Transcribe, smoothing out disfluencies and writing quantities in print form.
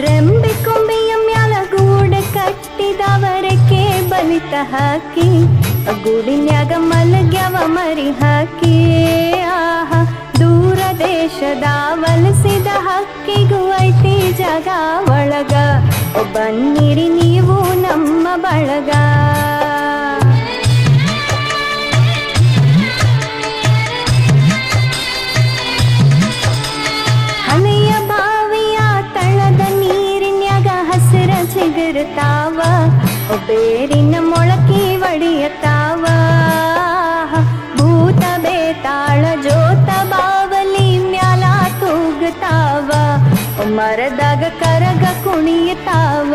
ರೆಂಬೆ ಕೊಂಬೆಯ ಮ್ಯಾಲ ಗೂಡ ಕಟ್ಟಿದವರಕ್ಕೆ ಬಲಿತ ಹಾಕಿ ಗೂಡಿನ್ಯಾಗ ಮಲಗ್ಯವ ಮರಿ ಹಾಕಿ ಆಹಾ ದೂರ ದೇಶದ ವಲಸಿದ ಹಕ್ಕಿಗೂ ಐತಿ ಜಗ ಒಳಗ ಬನ್ನಿರಿ ನೀವು ನಮ್ಮ ಬಳಗ. ಹಳೆಯ ಬಾವಿಯ ತಳದ ನೀರಿನ್ಯಾಗ ಹಸಿರ ಚಿಗುರುತ್ತಾವ ಬೇರಿನ ಮೊಳಕೆ ಒಡೆಯತಾವ ಭೂತ ಬೇತಾಳ ಜೋತ ಬಾವಲಿ ಮ್ಯಾಲ ತೂಗುತ್ತಾವ ಮರದಾಗ ಕರಗ ಕುಣಿಯತಾವ.